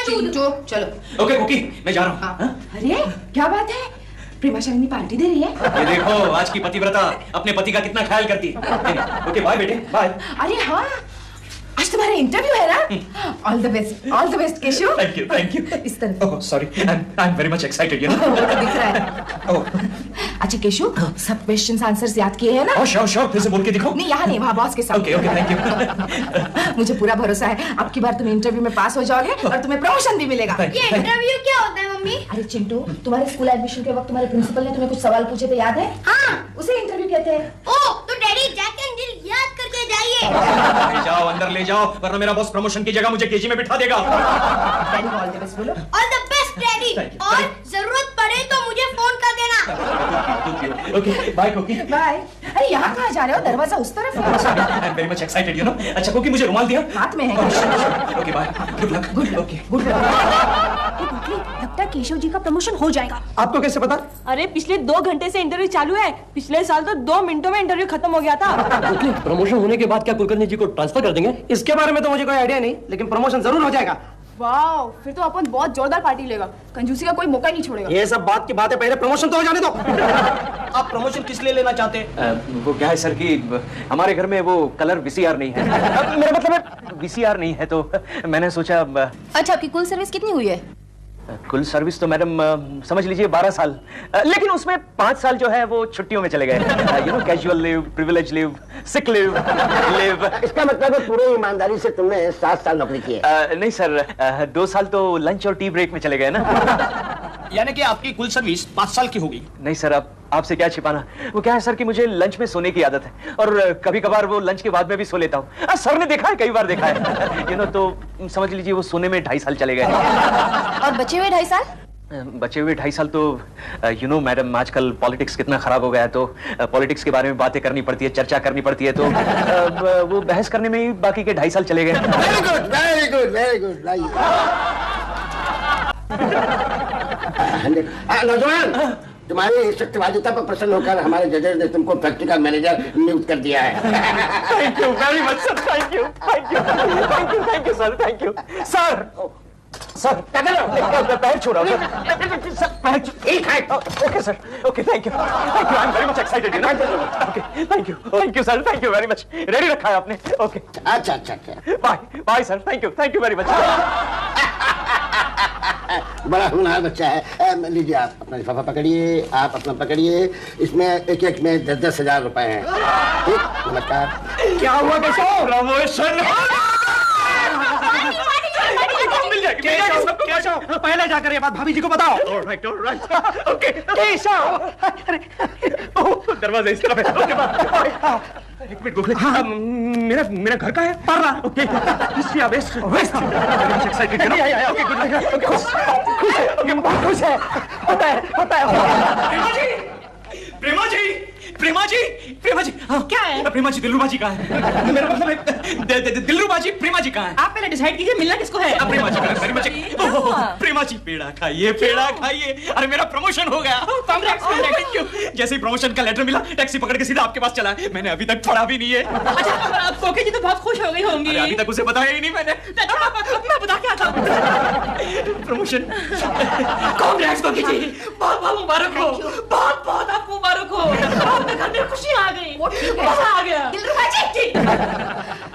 चिंटू चलो। Okay cookie, मैं जा रहा हूँ। अरे क्या बात है, प्रेमा शालिनी पार्टी दे रही है? ये देखो आज की पतिव्रता अपने पति का कितना ख्याल करती है। ओके बाय बेटे, बाय। अरे हाँ, आज तुम्हारा इंटरव्यू है ना? All the best Keshav. Thank you. इस तरफ। Oh sorry, I am very much excited, you no. दिख रहा है। अच्छा केशव, सब क्वेश्चंस आंसर्स याद किए हैं ना? ओह श्योर, फिर से बोल के दिखाओ। नहीं यहाँ नहीं, वहाँ बॉस के साथ। Okay thank you. मुझे पूरा भरोसा है अब की बार तुम इंटरव्यू में पास हो जाओगे और तुम्हें प्रमोशन भी मिलेगा। ये इंटरव्यू क्या होता है मम्मी? अरे चिंटू, तुम्हारे स्कूल एडमिशन के वक्त तुम्हारे प्रिंसिपल ने तुम्हें कुछ सवाल पूछे थे, याद है? हाँ। उसे इंटरव्यू कहते हैं। ओह तो डैडी जैक एंड जिल याद करके जाइए। ले जाओ, अंदर ले जाओ, वरना मेरा बॉस प्रमोशन की जगह मुझे केजी में बिठा देगा। डैडी को ऑल द बेस्ट बोलो। ऑल द बेस्ट डैडी, और जरूरत पड़े तो मुझे फोन कर देना। Okay bye Cookie. बाय। अरे यहाँ कहाँ जा रहे हो, दरवाजा उस तरफ है। I am very much excited, you know. अच्छा कुकी, मुझे रुमाल दिया? हाथ में है। Okay bye, good luck. Okay good luck. लगता है केशव जी का प्रमोशन हो जाएगा। आपको कैसे पता? अरे पिछले 2 घंटे से इंटरव्यू चालू है, पिछले साल तो 2 मिनटों में इंटरव्यू खत्म हो गया था। प्रमोशन होने के बाद क्या कुलकर्णी जी को ट्रांसफर कर देंगे? इसके बारे में तो मुझे कोई आइडिया नहीं, लेकिन प्रमोशन जरूर हो जाएगा। वाह, फिर तो अपन बहुत जोरदार पार्टी लेगा, कंजूसी का कोई मौका ही नहीं छोड़ेगा। ये सब बात की बात है, पहले प्रमोशन तो हो जाने दो। आप प्रमोशन किस लिए लेना चाहते हैं? वो क्या है सर कि हमारे घर में वो कलर वीसीआर नहीं है। मेरा मतलब है वीसीआर नहीं है, तो मैंने सोचा। अच्छा, आपकी कुल सर्विस कितनी हुई है? कुल सर्विस तो मैडम समझ लीजिए 12 साल, लेकिन उसमें 5 साल जो है वो छुट्टियों में चले गए। You know, casual leave, privilege leave, sick leave. इसका मतलब है पूरी ईमानदारी से तुमने 7 साल नौकरी की है? नहीं सर, 2 साल तो लंच और टी ब्रेक में चले गए ना। यानी कि आपकी कुल सर्विस 5 साल की होगी? नहीं सर, आपसे क्या छिपाना। वो क्या है सर कि मुझे लंच में सोने की आदत है, और कभी कभार वो लंच के बाद में भी सो लेता हूँ। सर ने देखा है, कई बार देखा है। यू नो, तो समझ लीजिए वो सोने में 2.5 साल चले गए। और बचे हुए 2.5 साल? बचे हुए 2.5 साल तो यू नो मैडम, आजकल पॉलिटिक्स कितना खराब हो गया है, तो पॉलिटिक्स के बारे में बातें करनी पड़ती है, चर्चा करनी पड़ती है, तो वो बहस करने में ही बाकी के 2.5 साल चले गए। Very good. नौजवान, तुम्हारी सत्यवादिता पर प्रसन्न होकर हमारे जजेस ने तुमको फैक्ट्री का मैनेजर नियुक्त कर दिया है। Thank you very much sir, thank you sir, thank you sir. Sir पैर छू रहा हूँ sir, okay sir, okay thank you, I am very much excited, you know. Okay thank you sir, thank you very much. Ready रखा है आपने? Okay अच्छा। Bye sir, thank you very much. बड़ा होनहार बच्चा है। लीजिए, आप अपना लिफाफा पकड़िए, आप अपना पकड़िए। इसमें एक में 10-10 हजार रुपए हैं। ठीक, नमस्कार। क्या हुआ केशव? प्रमोशन केशव, पहले जाकर ये बात भाभी जी को बताओ। All right okay Keshav. दरवाजा इस तरफ है। Okay bye. एक मिनट गोखले, मेरा घर का है पर्रा। Okay west excited, you know. Okay good luck. Okay खुश है। होता है। प्रेमा जी, हाँ क्या है? प्रेमा जी, दिलरूबा जी कहाँ है? मेरा मतलब है दिलरूबा जी, प्रेमा जी कहाँ है? आप पहले डिसाइड कीजिए मिलना किसको है। प्रेमा जी, प्रेमा जी पेड़ा खाइए। अरे मेरा प्रमोशन हो गया। Thank you. जैसे ही प्रमोशन का लेटर मिला, टैक्सी पकड़ के सीधा आपके पास चला। मैंने अभी तक पढ़ा भी नहीं है। अच्छा, कोके जी तो बहुत खुश हो गई होंगी। अभी तक उसे बताया ही नहीं मैंने। मैं बता क्या था? प्रमोशन। कांग्रेस कोके जी, बहुत मुबारक हो, बहुत आपको मुबारक हो। आपके घर में खुशी आ गई, मजा आ गया। दिलरुबा जी,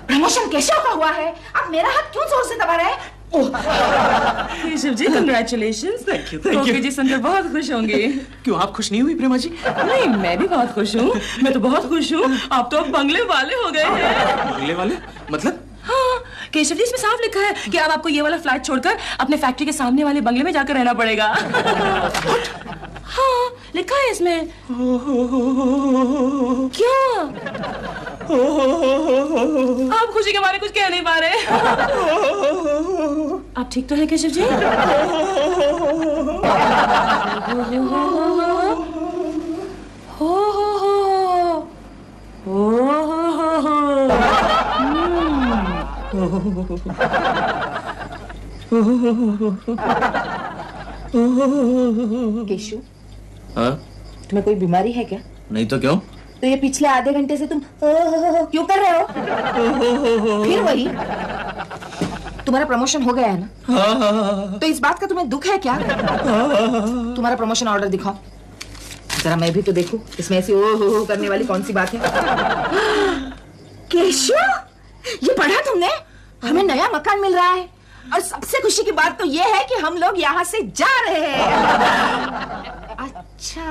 प्रमोशन केशव का हुआ है, आप मेरा हाथ क्यों जोर से दबा रहे हैं? Keshav ji, congratulations. Thank you. कोके जी सुनकर बहुत खुश होंगे। क्यों, आप खुश नहीं हुई प्रेमा जी? नहीं, मैं भी बहुत खुश हूँ। मैं तो बहुत खुश हूँ। आप तो अब बंगले वाले हो गए हैं। बंगले वाले मतलब? हाँ, केशव जी, इसमें साफ लिखा है कि अब आपको ये वाला फ्लैट छोड़कर अपने फैक्ट्री के सामने वाले बंगले में जाकर रहना पड़ेगा। हाँ, लिखा है इसमें। क्या? आप खुशी के बारे कुछ कह नहीं पा रहे। आप ठीक तो है केशव जी? केशव, हाँ? तुम्हें कोई बीमारी है क्या? नहीं तो क्यों? तो ये पिछले आधे घंटे से तुम क्यों कर रहे हो? फिर वही तुम्हारा प्रमोशन हो गया है ना? तो इस बात का तुम्हें दुख है क्या? तुम्हारा प्रमोशन ऑर्डर दिखाओ जरा, मैं भी तो देखूं इसमें ऐसी ओ हो करने वाली कौन सी बात है। केशव, ये पढ़ा तुमने? हमें नया मकान मिल रहा है और सबसे खुशी की बात तो ये है कि हम लोग यहाँ से जा रहे हैं। अच्छा,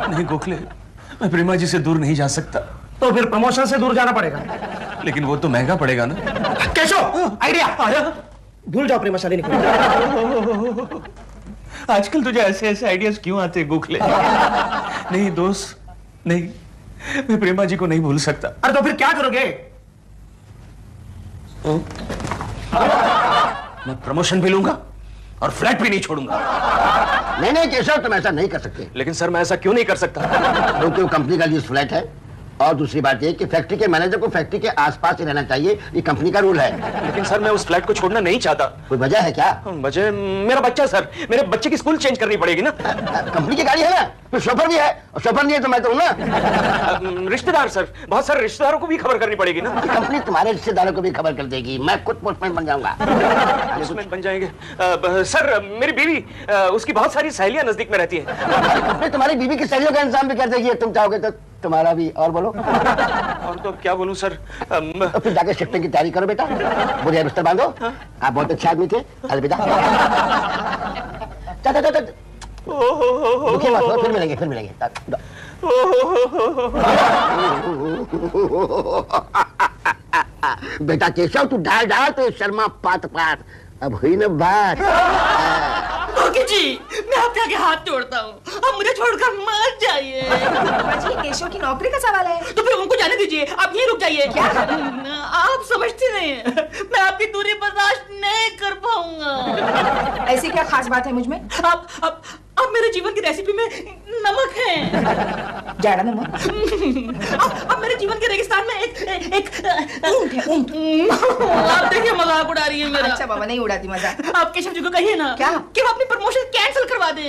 नहीं गोखले, मैं प्रेमा जी से दूर नहीं जा सकता। तो फिर प्रमोशन से दूर जाना पड़ेगा। लेकिन वो तो महंगा पड़ेगा ना। केशव, आइडिया आया। भूल जाओ प्रेमा शादी नहीं। आजकल तुझे ऐसे ऐसे आइडियाज क्यों आते गोखले? नहीं दोस्त, नहीं, मैं प्रेमा जी को नहीं भूल सकता। अरे तो फिर क्या करोगे? मैं प्रमोशन भी लूंगा और फ्लैट भी नहीं छोड़ूंगा। नहीं केशव, तुम ऐसा नहीं कर सकते। लेकिन सर मैं ऐसा क्यों नहीं कर सकता? क्योंकि वो कंपनी का लीज फ्लैट है और दूसरी बात ये कि फैक्ट्री के मैनेजर को फैक्ट्री के आसपास ही रहना चाहिए, ये कंपनी का रूल है। लेकिन सर मैं उस फ्लैट को छोड़ना नहीं चाहता। कोई वजह है क्या? वजह मेरा बच्चा सर, मेरे बच्चे की स्कूल चेंज करनी पड़ेगी ना। कंपनी की गाड़ी है ना, फिर शोफर भी है, और शोफर नहीं है तो मैं तो हूं ना। रिश्तेदार सर, बहुत सारे रिश्तेदारों को भी खबर करनी पड़ेगी ना। कंपनी तुम्हारे रिश्तेदारों को भी खबर कर देगी, मैं खुद पोस्टमैन बन जाऊंगा। पोस्टमैन बन जाएंगे? सर मेरी बीवी, उसकी बहुत सारी सहेलियां नजदीक में रहती है। कंपनी तुम्हारी बीवी की सहेलियों का इंतजाम भी कर देगी, तुम चाहोगे तो तुम्हारा भी। और बोलो। और तो क्या बोलूं सर? तो फिर जाके शिफ्टिंग की तैयारी करो बेटा, बुढ़िया बिस्तर बांधो। आप बहुत अच्छे आदमी थे, अलविदा। दुखी मत हो, फिर मिलेंगे, फिर मिलेंगे। बेटा केशव, तू डाल डाल तो शर्मा पात पात। अब हुई ना बात। गोकी जी, मैं आपके आगे हाथ जोड़ता हूँ, अब मुझे छोड़कर मत जाइए। जी, केशव की नौकरी का सवाल है। तो फिर उनको जाने दीजिए, आप यहीं रुक जाइए। क्या? आप समझते नहीं हैं, मैं आपकी दूरी बर्दाश्त नहीं कर पाऊंगा। ऐसी क्या खास बात है मुझ में? आप मेरे जीवन की रेसिपी में नमक है। जाड़ा नमक। अब मेरे जीवन के रेगिस्तान में एक ऊंट है, ऊंट। आप देखिए मजाक उड़ा रही है मेरा। अच्छा बाबा, नहीं उड़ाती मजाक। आप केशव जी को कहिए ना क्या? कि वो अपनी प्रमोशन कैंसिल करवा दे।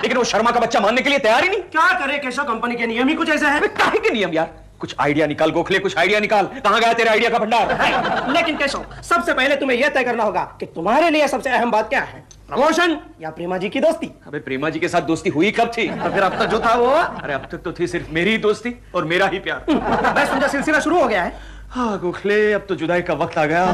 लेकिन वो शर्मा का बच्चा मानने के लिए तैयार ही नहीं। क्या करे केशव, कंपनी के नियम ही कुछ ऐसा है। काहे के नियम यार? कुछ आइडिया निकाल गोखले, कुछ आइडिया निकाल। कहाँ गया तेरा आइडिया का भंडार? लेकिन केशव, सबसे पहले तुम्हें यह तय करना होगा कि तुम्हारे लिए सबसे अहम बात क्या है, प्रमोशन या प्रेमा जी की दोस्ती? अबे प्रेमा जी के साथ दोस्ती हुई कब थी? तो फिर अब तक जो था वो। अरे अब तक तो थी सिर्फ मेरी ही दोस्ती और मेरा ही प्यार। बस तुमचा सिलसिला शुरू हो गया है। हाँ गोखले, अब तो जुदाई का वक्त आ गया।